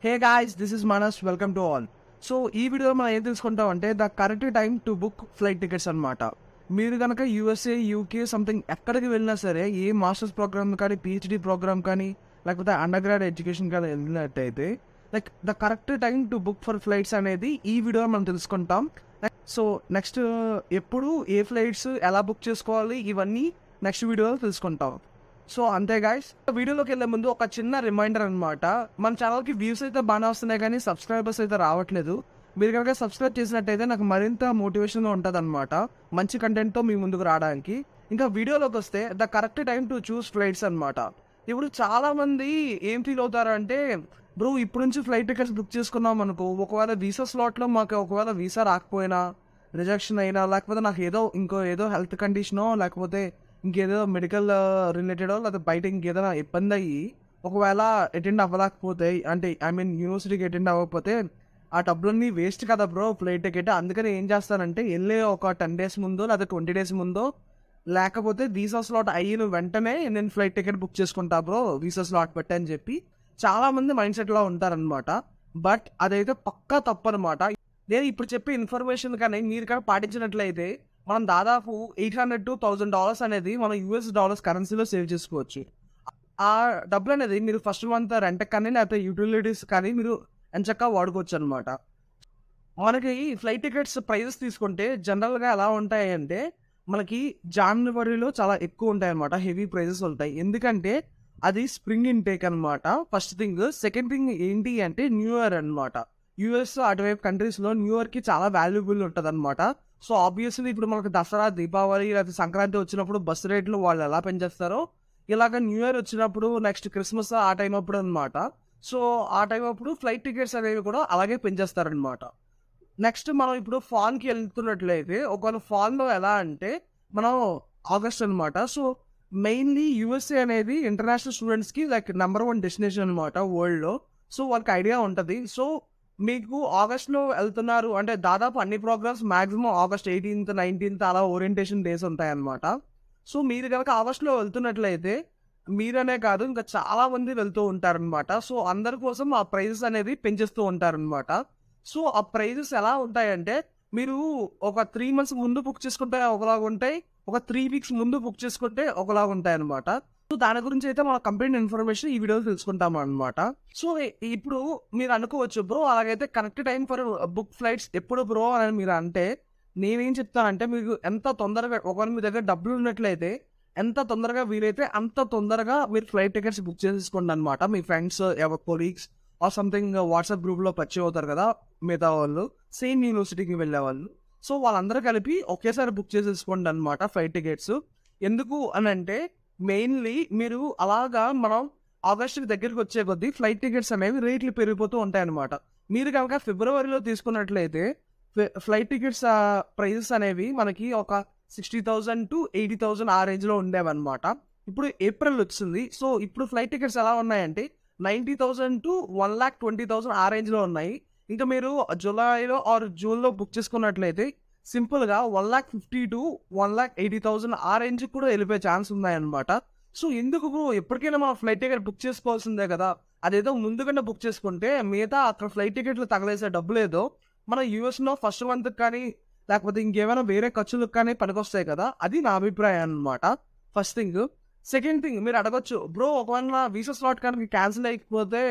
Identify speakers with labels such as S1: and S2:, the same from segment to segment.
S1: Hey guys, this is Manas. Welcome to all. So ఈ వీడియోలో మనం ఏం తెలుసుకుంటాం అంటే the correct time to book flight tickets అనమాట. మీరు కనుక యూఎస్ఏ, యూకే సంథింగ్ ఎక్కడికి వెళ్ళినా సరే, ఏ మాస్టర్స్ ప్రోగ్రామ్ కానీ, పిహెచ్డి ప్రోగ్రామ్ కానీ, లేకపోతే అండర్ గ్రాడ్ ఎడ్యుకేషన్ కానీ వెళ్ళినట్టయితే the correct time to book for flights అనేది ఈ వీడియోలో మనం తెలుసుకుంటాం. సో నెక్స్ట్ ఎప్పుడు ఏ ఫ్లైట్స్ ఎలా బుక్ చేసుకోవాలి ఇవన్నీ నెక్స్ట్ వీడియోలో తెలుసుకుంటాం. సో అంతే గాయ్స్, వీడియోలోకి వెళ్ళే ముందు ఒక చిన్న రిమైండర్ అనమాట. మన ఛానల్కి వ్యూస్ అయితే బాగానే వస్తున్నాయి కానీ సబ్స్క్రైబర్స్ అయితే రావట్లేదు. మీరు కనుక సబ్స్క్రైబ్ చేసినట్టయితే నాకు మరింత మోటివేషన్గా ఉంటుంది అనమాట, మంచి కంటెంట్తో మీ ముందుకు రావడానికి. ఇంకా వీడియోలోకి వస్తే the correct time to choose flights అనమాట. ఇప్పుడు చాలామంది ఏం ఫీల్ అవుతారంటే, బ్రో ఇప్పుడు నుంచి ఫ్లైట్ టికెట్స్ బుక్ చేసుకున్నాం అనుకో, ఒకవేళ వీసా స్లాట్లో మాకు ఒకవేళ వీసా రాకపోయినా, రిజెక్షన్ అయినా, లేకపోతే నాకు ఏదో హెల్త్ కండిషనో, లేకపోతే ఇంకేదో మెడికల్ రిలేటెడో, లేదా బయట ఇంకేదైనా ఇబ్బంది అయ్యి ఒకవేళ అటెండ్ అవ్వలేకపోతే, అంటే యూనివర్సిటీకి అటెండ్ అవ్వకపోతే ఆ డబ్బులన్నీ వేస్ట్ కదా బ్రో ఫ్లైట్ టికెట్. అందుకని ఏం చేస్తానంటే వెళ్ళే ఒక 10 days ముందో లేదా 20 days ముందో, లేకపోతే వీసా స్లాట్ అయిన వెంటనే నేను ఫ్లైట్ టికెట్ బుక్ చేసుకుంటా బ్రో, వీసా స్లాట్ పెట్టి అని చెప్పి చాలామంది మైండ్ సెట్లో ఉంటారనమాట. బట్ అదైతే పక్కా తప్పనమాట. నేను ఇప్పుడు చెప్పే ఇన్ఫర్మేషన్ కానీ మీరు కానీ పాటించినట్లయితే మనం దాదాపు $800 to $1,000 అనేది మనం US కరెన్సీలో సేవ్ చేసుకోవచ్చు. ఆ డబ్బులు అనేది మీరు ఫస్ట్ మంత్ రెంట్ కానీ, లేకపోతే యూటిలిటీస్ కానీ మీరు ఎంచక్కా వాడుకోవచ్చు అనమాట. మనకి ఫ్లైట్ టికెట్స్ ప్రైజెస్ తీసుకుంటే జనరల్గా ఎలా ఉంటాయి అంటే, మనకి జనవరిలో చాలా ఎక్కువ ఉంటాయి అనమాట, హెవీ ప్రైజెస్ ఉంటాయి. ఎందుకంటే అది స్ప్రింగ్ ఇంటేక్ అనమాట, ఫస్ట్ థింగ్. సెకండ్ థింగ్ ఏంటి అంటే న్యూ ఇయర్ అనమాట. యుఎస్ అటువైపు కంట్రీస్లో న్యూ ఇయర్కి చాలా వాల్యుబుల్ ఉంటుంది అనమాట. సో ఆబ్వియస్లీ ఇప్పుడు మనకు దసరా, దీపావళి లేదా సంక్రాంతి వచ్చినప్పుడు బస్ రేట్లు వాళ్ళు ఎలా పెంచేస్తారో, ఇలాగ న్యూ ఇయర్ వచ్చినప్పుడు, నెక్స్ట్ క్రిస్మస్ ఆ టైం అప్పుడు అనమాట. సో ఆ టైం అప్పుడు ఫ్లైట్ టికెట్స్ అనేవి కూడా అలాగే పెంచేస్తారనమాట. నెక్స్ట్ మనం ఇప్పుడు ఫాన్కి వెళ్తున్నట్లయితే, ఒకవేళ ఫాన్లో ఎలా అంటే మనం ఆగస్ట్ అనమాట. సో మెయిన్లీ యూఎస్ఏ అనేది ఇంటర్నేషనల్ స్టూడెంట్స్కి నెంబర్ 1 డెస్టినేషన్ అనమాట వరల్డ్లో. సో వాళ్ళకి ఐడియా ఉంటుంది. సో మీకు ఆగస్ట్లో వెళ్తున్నారు అంటే దాదాపు అన్ని programmes maximum August 18th, 19th అలా ఓరియంటేషన్ డేస్ ఉంటాయన్నమాట. సో మీరు కనుక ఆగస్ట్లో వెళ్తున్నట్లయితే మీరనే కాదు ఇంకా చాలా మంది వెళ్తూ ఉంటారనమాట. సో అందరి కోసం ఆ ప్రైజెస్ అనేది పెంచేస్తూ ఉంటారనమాట. సో ఆ ప్రైజెస్ ఎలా ఉంటాయంటే, మీరు ఒక 3 months ముందు బుక్ చేసుకుంటే ఒకలాగా ఉంటాయి, ఒక 3 weeks ముందు బుక్ చేసుకుంటే ఒకలాగా ఉంటాయి అనమాట. సో దాని గురించి అయితే మనం కంప్లీట్ ఇన్ఫర్మేషన్ ఈ వీడియోలో తెలుసుకుంటాం అనమాట. సో ఇప్పుడు మీరు అనుకోవచ్చు, బ్రో అలాగైతే correct time for book flights ఎప్పుడు బ్రో అని మీరు అంటే, నేనేం చెప్తానంటే, మీకు ఎంత తొందరగా ఒకవేళ మీ దగ్గర డబ్బులు ఉన్నట్లయితే ఎంత తొందరగా వీలైతే అంత తొందరగా మీరు ఫ్లైట్ టికెట్స్ బుక్ చేసుకోండి అనమాట. మీ ఫ్రెండ్స్, ఎవరి కొలీగ్స్ ఆర్ సంథింగ్ వాట్సాప్ గ్రూప్లో పరిచయం అవుతారు కదా మిగతా వాళ్ళు, సేమ్ యూనివర్సిటీకి వెళ్ళే వాళ్ళు. సో వాళ్ళందరూ కలిపి ఒకేసారి బుక్ చేసేసుకోండి అనమాట ఫ్లైట్ టికెట్స్. ఎందుకు అని అంటే, మెయిన్లీ మీరు అలాగా మనం ఆగస్టుకి దగ్గరికి వచ్చే కొద్దీ ఫ్లైట్ టికెట్స్ అనేవి రేట్లు పెరిగిపోతూ ఉంటాయన్నమాట. మీరు కనుక ఫిబ్రవరిలో తీసుకున్నట్లయితే ఫ్లైట్ టికెట్స్ ప్రైజెస్ అనేవి మనకి ఒక 60,000 to 80,000 ఆ రేంజ్లో ఉండేవన్నమాట. ఇప్పుడు ఏప్రిల్ వచ్చింది. సో ఇప్పుడు ఫ్లైట్ టికెట్స్ ఎలా ఉన్నాయంటే 90,000 to 1,20,000 ఆ రేంజ్లో ఉన్నాయి. ఇంకా మీరు జూలైలో ఆర్ జూన్లో బుక్ చేసుకున్నట్లయితే సింపుల్గా 1,50,000 to 1,80,000 ఆ రేంజ్కి కూడా వెళ్ళిపోయే ఛాన్స్ ఉన్నాయన్నమాట. సో ఎందుకు ఎప్పటికైనా మనం ఫ్లైట్ టికెట్ బుక్ చేసుకోవాల్సిందే కదా, అదేదో ముందుగానే బుక్ చేసుకుంటే మిగతా అక్కడ ఫ్లైట్ టికెట్లు తగలేసే డబ్బులేదో మన యూఎస్లో ఫస్ట్ మంత్కి కానీ, లేకపోతే ఇంకేమైనా వేరే ఖర్చులకు కానీ పనికొస్తాయి కదా. అది నా అభిప్రాయం అనమాట, ఫస్ట్ థింగ్. సెకండ్ థింగ్, మీరు అడగొచ్చు, బ్రో ఒకవేళ వీసా స్లాట్ కానీ క్యాన్సిల్ అయిపోతే,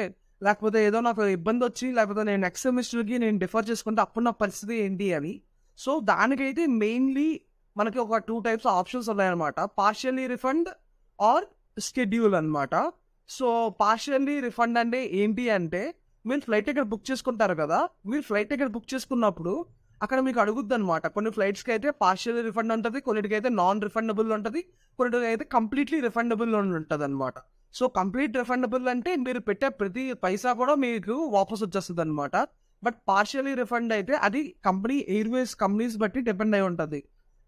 S1: లేకపోతే ఏదో నాకు ఇబ్బంది వచ్చి, లేకపోతే నేను నెక్స్ట్ సెమిస్టర్కి నేను డిఫర్ చేసుకుంటే అప్పుడు నా పరిస్థితి ఏంటి అని. సో దానికైతే మెయిన్లీ మనకి ఒక 2 types ఆప్షన్స్ ఉన్నాయన్నమాట, పార్షియల్లీ రిఫండ్ ఆర్ షెడ్యూల్ అనమాట. సో పార్షియల్లీ రిఫండ్ అంటే ఏంటి అంటే, మీరు ఫ్లైట్ టికెట్ బుక్ చేసుకుంటారు కదా, మీరు ఫ్లైట్ టికెట్ బుక్ చేసుకున్నప్పుడు అక్కడ మీకు అడుగుద్ది అనమాట, కొన్ని ఫ్లైట్స్కి అయితే పార్షియల్ రిఫండ్ ఉంటుంది, కొన్నిటికైతే నాన్ రిఫండబుల్ ఉంటుంది, కొన్నిటికైతే కంప్లీట్లీ రిఫండబుల్ ఉంటుంది అనమాట. సో కంప్లీట్ రిఫండబుల్ అంటే మీరు పెట్టే ప్రతి పైసా కూడా మీకు వాపస్ వచ్చేస్తుంది అనమాట. బట్ పార్షియలీ రిఫండ్ అయితే అది ఎయిర్వేస్ కంపెనీస్ బట్టి డిపెండ్ అయి ఉంటుంది.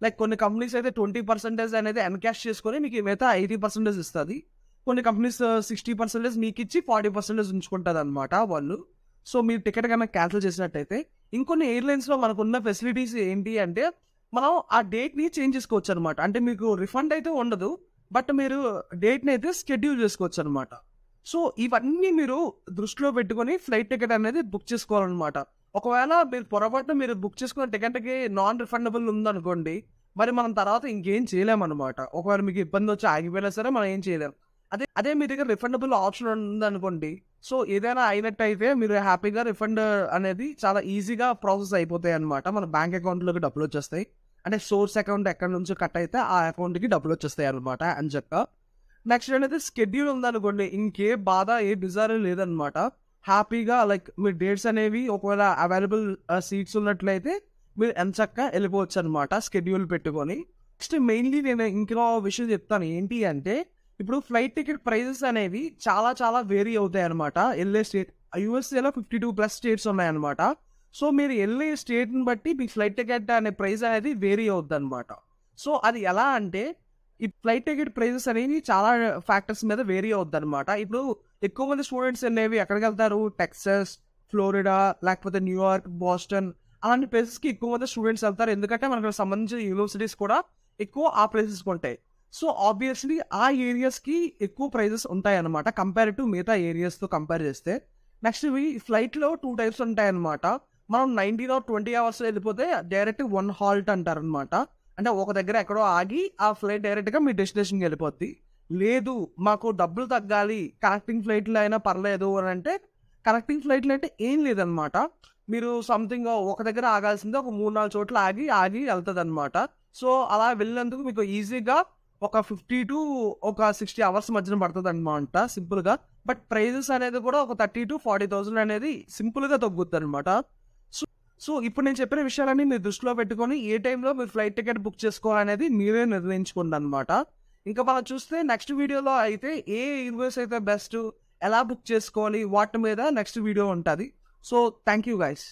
S1: లైక్ కొన్ని కంపెనీస్ అయితే 20% అనేది ఎన్కాష్ చేసుకొని మీకు మిగతా 80% ఇస్తుంది. కొన్ని కంపెనీస్ 60% మీకు ఇచ్చి 40% ఉంచుకుంటుంది అనమాట వాళ్ళు. సో మీరు టికెట్ కన్నా క్యాన్సిల్ చేసినట్టయితే, ఇంకొన్ని ఎయిర్లైన్స్లో మనకు ఉన్న ఫెసిలిటీస్ ఏంటి అంటే, మనం ఆ డేట్ని చేంజ్ చేసుకోవచ్చు అనమాట. అంటే మీకు రిఫండ్ అయితే ఉండదు, బట్ మీరు డేట్ని అయితే షెడ్యూల్ చేసుకోవచ్చు అనమాట. సో ఇవన్నీ మీరు దృష్టిలో పెట్టుకొని ఫ్లైట్ టికెట్ అనేది బుక్ చేసుకోవాలన్నమాట. ఒకవేళ మీరు పొరపాటున మీరు బుక్ చేసుకున్న టికెట్‌కి నాన్ రిఫండబుల్ ఉందనుకోండి, మరి మనం తర్వాత ఇంకేం చేయలేమనమాట. ఒకవేళ మీకు ఇబ్బందొచ్చి ఆగిపోయినా సరే మనం ఏం చేయలేం. అదే అదే మీ దగ్గర రిఫండబుల్ ఆప్షన్ ఉందనుకోండి, సో ఏదైనా అయినట్టయితే మీరు హ్యాపీగా రిఫండ్ అనేది చాలా ఈజీగా ప్రాసెస్ అయిపోతాయన్నమాట. మన బ్యాంక్ అకౌంట్‌లోకి డబ్బులొచ్చేస్తాయి. అంటే సోర్స్ అకౌంట్ ఎక్కడి నుంచో కట్ అయితే ఆ అకౌంట్‌కి డబ్బులొచ్చేస్తాయన్నమాట ఎంచక్కా. నెక్స్ట్ అనేది స్కెడ్యూల్ ఉందనుకోండి, ఇంకే బాధ, ఏ బిజారు లేదనమాట. హ్యాపీగా లైక్ మీ డేట్స్ అనేవి ఒకవేళ అవైలబుల్ సీట్స్ ఉన్నట్లయితే మీరు ఎంచక్కా వెళ్ళిపోవచ్చనమాట స్కెడ్యూల్ పెట్టుకొని. నెక్స్ట్ మెయిన్‌లీ నేను ఇంకో విషయం చెప్తాను. ఏంటి అంటే, ఇప్పుడు ఫ్లైట్ టికెట్ ప్రైజెస్ అనేవి చాలా చాలా వేరీ అవుతాయనమాట. ఎళ్ళే స్టేట్ యూఎస్ఏలో 52+ స్టేట్స్ ఉన్నాయన్నమాట. సో మీరు ఎళ్ళే స్టేట్‌ని బట్టి మీ ఫ్లైట్ టికెట్ అనే ప్రైస్ అనేది వేరీ అవుద్దనమాట. సో అది ఎలా అంటే, ఈ ఫ్లైట్ టికెట్ ప్రైజెస్ అనేవి చాలా ఫ్యాక్టర్స్ మీద వేరీ అవుద్దనమాట. ఇప్పుడు ఎక్కువ మంది స్టూడెంట్స్ అనేవి ఎక్కడికెళ్తారు? టెక్సాస్, ఫ్లోరిడా, లేకపోతే న్యూయార్క్, బోస్టన్ అలాంటి ప్లేసెస్‌కి ఎక్కువ మంది స్టూడెంట్స్ ఎళ్తారు. ఎందుకంటే మనకు సంబంధించిన యూనివర్సిటీస్ కూడా ఎక్కువ ఆ ప్లేసెస్‌కి ఉంటాయి. సో ఆబ్వియస్‌లీ ఆ ఏరియాస్‌కి ఎక్కువ ప్రైజెస్ ఉంటాయన్నమాట. కంపేర్ టు మిగతా ఏరియాస్‌తో కంపేర్ చేస్తే. నెక్స్ట్ ఇవి ఫ్లైట్‌లో 2 టైప్స్ ఉంటాయన్నమాట. మనం 19 ఆర్ 20 అవర్స్‌లో వెళ్ళిపోతే డైరెక్ట్ 1 హాల్ట్ అంటారనమాట. అంటే ఒక దగ్గర ఎక్కడో ఆగి ఆ ఫ్లైట్ డైరెక్ట్‌గా మీ డెస్టినేషన్‌కి వెళ్ళిపోద్ది. లేదు మాకు డబ్బులు తగ్గాలి, కనెక్టింగ్ ఫ్లైట్‌లో అయినా పర్లేదు అని అంటే, కనెక్టింగ్ ఫ్లైట్‌లో అంటే ఏం లేదనమాట. మీరు సంథింగ్ ఒక దగ్గర ఆగాల్సింది ఒక 3, 4 చోట్ల ఆగి ఎళ్తదనమాట. సో అలా వెళ్ళినందుకు మీకు ఈజీగా ఒక 50 టు ఒక 60 అవర్స్ మధ్యన పడతదనమాట సింపుల్‌గా. బట్ ప్రైజెస్ అనేది కూడా ఒక 30,000-40,000 అనేది సింపుల్‌గా తగ్గుద్దనమాట. సో సో ఇప్పుడు నేను చెప్పిన విషయాలన్నీ మీరు దృష్టిలో పెట్టుకొని ఏ టైంలో మీరు ఫ్లైట్ టికెట్ బుక్ చేసుకోవాలనేది మీరే నిర్ణయించుకోండనమాట. ఇంకా మనం చూస్తే నెక్స్ట్ వీడియోలో అయితే ఏ యూనివర్స్ అయితే బెస్ట్, ఎలా బుక్ చేసుకోవాలి వాటి మీద నెక్స్ట్ వీడియో ఉంటది. So thank you guys.